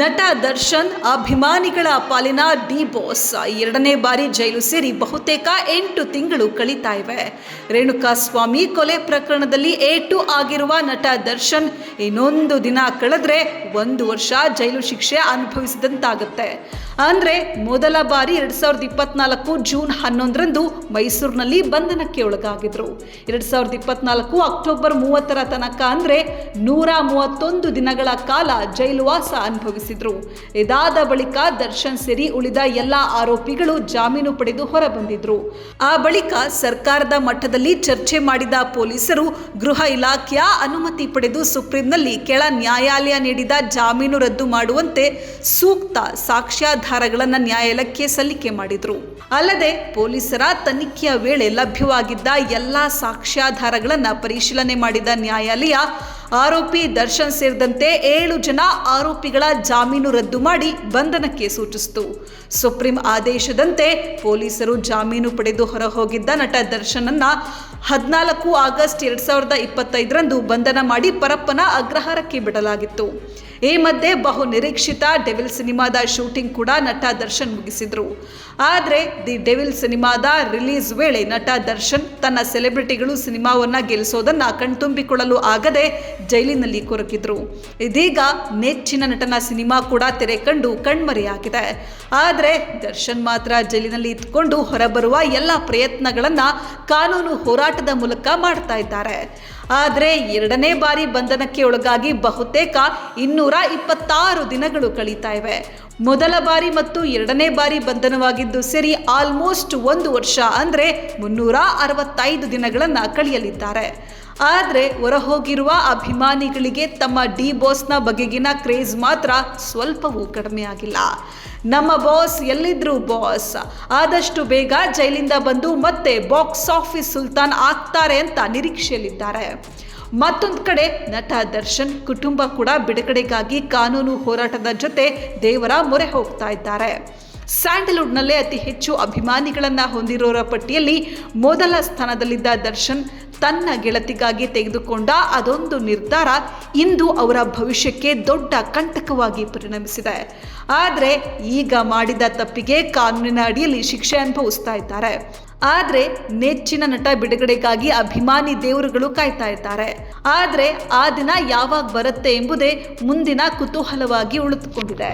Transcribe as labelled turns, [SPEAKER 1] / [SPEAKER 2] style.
[SPEAKER 1] ನಟ ದರ್ಶನ್ ಅಭಿಮಾನಿಗಳ ಪಾಲಿನ ಡಿ ಬಾಸ್ ಎರಡನೇ ಬಾರಿ ಜೈಲು ಸೇರಿ ಬಹುತೇಕ 8 ತಿಂಗಳು ಕಳೀತಾ ಇವೆ. ರೇಣುಕಾಸ್ವಾಮಿ ಕೊಲೆ ಪ್ರಕರಣದಲ್ಲಿ ಏಟು ಆಗಿರುವ ನಟ ದರ್ಶನ್ ಇನ್ನೊಂದು ದಿನ ಕಳೆದ್ರೆ 1 ವರ್ಷ ಜೈಲು ಶಿಕ್ಷೆ ಅನುಭವಿಸಿದಂತಾಗುತ್ತೆ. ಅಂದ್ರೆ ಮೊದಲ ಬಾರಿ 2024 ಜೂನ್ 11ರಂದು ಮೈಸೂರಿನಲ್ಲಿ ಬಂಧನಕ್ಕೆ ಒಳಗಾಗಿದ್ರು. 2024 ಅಕ್ಟೋಬರ್ 30ರ ತನಕ ಅಂದ್ರೆ 131 ದಿನಗಳ ಕಾಲ ಜೈಲುವಾಸ ಅನುಭವಿಸಿದ್ರು. ಇದಾದ ಬಳಿಕ ದರ್ಶನ್ ಸೇರಿ ಉಳಿದ ಎಲ್ಲ ಆರೋಪಿಗಳು ಜಾಮೀನು ಪಡೆದು ಹೊರಬಂದಿದ್ರು. ಆ ಬಳಿಕ ಸರ್ಕಾರದ ಮಟ್ಟದಲ್ಲಿ ಚರ್ಚೆ ಮಾಡಿದ ಪೊಲೀಸರು ಗೃಹ ಇಲಾಖೆಯ ಅನುಮತಿ ಪಡೆದು ಸುಪ್ರೀಂನಲ್ಲಿ ಕೆಳ ನ್ಯಾಯಾಲಯ ನೀಡಿದ ಜಾಮೀನು ರದ್ದು ಮಾಡುವಂತೆ ಸೂಕ್ತ ಸಾಕ್ಷ್ಯಾಧಾರಗಳನ್ನು ನ್ಯಾಯಾಲಯಕ್ಕೆ ಸಲ್ಲಿಕೆ ಮಾಡಿದ್ರು. ಅಲ್ಲದೆ ಪೊಲೀಸರ ತನಿಖೆಯ ವೇಳೆ ಲಭ್ಯವಾಗಿದ್ದ ಎಲ್ಲ ಸಾಕ್ಷ್ಯಾಧಾರಗಳನ್ನು ಪರಿಶೀಲನೆ ಮಾಡಿದ ನ್ಯಾಯಾಲಯ ಆರೋಪಿ ದರ್ಶನ್ ಸೇರಿದಂತೆ 7 ಜನ ಆರೋಪಿಗಳ ಜಾಮೀನು ರದ್ದು ಮಾಡಿ ಬಂಧನಕ್ಕೆ ಸೂಚಿಸಿತು. ಸುಪ್ರೀಂ ಆದೇಶದಂತೆ ಪೊಲೀಸರು ಜಾಮೀನು ಪಡೆದು ಹೊರಹೋಗಿದ್ದ ನಟ ದರ್ಶನ್ ಅನ್ನ 14 ಆಗಸ್ಟ್ 2025ರಂದು ಬಂಧನ ಮಾಡಿ ಪರಪ್ಪನ ಅಗ್ರಹಾರಕ್ಕೆ ಬಿಡಲಾಗಿತ್ತು. ಈ ಮಧ್ಯೆ ಬಹು ನಿರೀಕ್ಷಿತ ಡೆವಿಲ್ ಸಿನಿಮಾದ ಶೂಟಿಂಗ್ ಕೂಡ ನಟ ದರ್ಶನ್ ಮುಗಿಸಿದ್ರು. ಆದರೆ ದಿ ಡೆವಿಲ್ ಸಿನಿಮಾದ ರಿಲೀಸ್ ವೇಳೆ ನಟ ದರ್ಶನ್ ತನ್ನ ಸೆಲೆಬ್ರಿಟಿಗಳು ಸಿನಿಮಾವನ್ನ ಗೆಲ್ಲಿಸೋದನ್ನ ಕಣ್ತುಂಬಿಕೊಳ್ಳಲು ಆಗದೆ ಜೈಲಿನಲ್ಲಿ ಕೊರಗಿದ್ರು. ಇದೀಗ ನೆಚ್ಚಿನ ನಟನ ಸಿನಿಮಾ ಕೂಡ ತೆರೆ ಕಂಡು ಕಣ್ಮರೆಯಾಗಿದೆ. ಆದರೆ ದರ್ಶನ್ ಮಾತ್ರ ಜೈಲಿನಲ್ಲಿ ಇದ್ದುಕೊಂಡು ಹೊರಬರುವ ಎಲ್ಲ ಪ್ರಯತ್ನಗಳನ್ನ ಕಾನೂನು ಹೋರಾಟದ ಮೂಲಕ ಮಾಡ್ತಾ ಇದ್ದಾರೆ. ಆದರೆ ಎರಡನೇ ಬಾರಿ ಬಂಧನಕ್ಕೆ ಒಳಗಾಗಿ ಬಹುತೇಕ 226 ದಿನಗಳು ಕಳೀತಾ ಇವೆ. ಮೊದಲ ಬಾರಿ ಮತ್ತು ಎರಡನೇ ಬಾರಿ ಬಂಧನವಾಗಿದ್ದು ಸೇರಿ ಆಲ್ಮೋಸ್ಟ್ 1 ವರ್ಷ ಅಂದ್ರೆ 365 ದಿನಗಳನ್ನು ಕಳೆಯಲಿದ್ದಾರೆ. ಆದರೆ ಹೊರಹೋಗಿರುವ ಅಭಿಮಾನಿಗಳಿಗೆ ತಮ್ಮ ಡಿ ಬಾಸ್ನ ಬಗೆಗಿನ ಕ್ರೇಜ್ ಮಾತ್ರ ಸ್ವಲ್ಪವೂ ಕಡಿಮೆ ಆಗಿಲ್ಲ. ನಮ್ಮ ಬಾಸ್ ಎಲ್ಲಿದ್ರು ಬಾಸ್, ಆದಷ್ಟು ಬೇಗ ಜೈಲಿಂದ ಬಂದು ಮತ್ತೆ ಬಾಕ್ಸ್ ಆಫೀಸ್ ಸುಲ್ತಾನ್ ಆಗ್ತಾರೆ ಅಂತ ನಿರೀಕ್ಷೆಯಲ್ಲಿದ್ದಾರೆ. ಮತ್ತೊಂದು ಕಡೆ ನಟ ದರ್ಶನ್ ಕುಟುಂಬ ಕೂಡ ಬಿಡುಗಡೆಗಾಗಿ ಕಾನೂನು ಹೋರಾಟದ ಜೊತೆ ದೇವರ ಮೊರೆ ಹೋಗ್ತಾ ಇದ್ದಾರೆ. ಸ್ಯಾಂಡಲ್ವುಡ್ನಲ್ಲೇ ಅತಿ ಹೆಚ್ಚು ಅಭಿಮಾನಿಗಳನ್ನ ಹೊಂದಿರೋರ ಪಟ್ಟಿಯಲ್ಲಿ ಮೊದಲ ಸ್ಥಾನದಲ್ಲಿದ್ದ ದರ್ಶನ್ ತನ್ನ ಗೆಳತಿಗಾಗಿ ತೆಗೆದುಕೊಂಡ ಅದೊಂದು ನಿರ್ಧಾರ ಇಂದು ಅವರ ಭವಿಷ್ಯಕ್ಕೆ ದೊಡ್ಡ ಕಂಟಕವಾಗಿ ಪರಿಣಮಿಸಿದೆ. ಆದರೆ ಈಗ ಮಾಡಿದ ತಪ್ಪಿಗೆ ಕಾನೂನಿನ ಅಡಿಯಲ್ಲಿ ಶಿಕ್ಷೆ ಅನುಭವಿಸ್ತಾ ಇದ್ದಾರೆ. ಆದರೆ ನೆಚ್ಚಿನ ನಟ ಬಿಡುಗಡೆಗಾಗಿ ಅಭಿಮಾನಿ ದೇವರುಗಳು ಕಾಯ್ತಾ ಇದ್ದಾರೆ. ಆದರೆ ಆ ದಿನ ಯಾವಾಗ ಬರುತ್ತೆ ಎಂಬುದೇ ಮುಂದಿನ ಕುತೂಹಲವಾಗಿ ಉಳಿದುಕೊಂಡಿದೆ.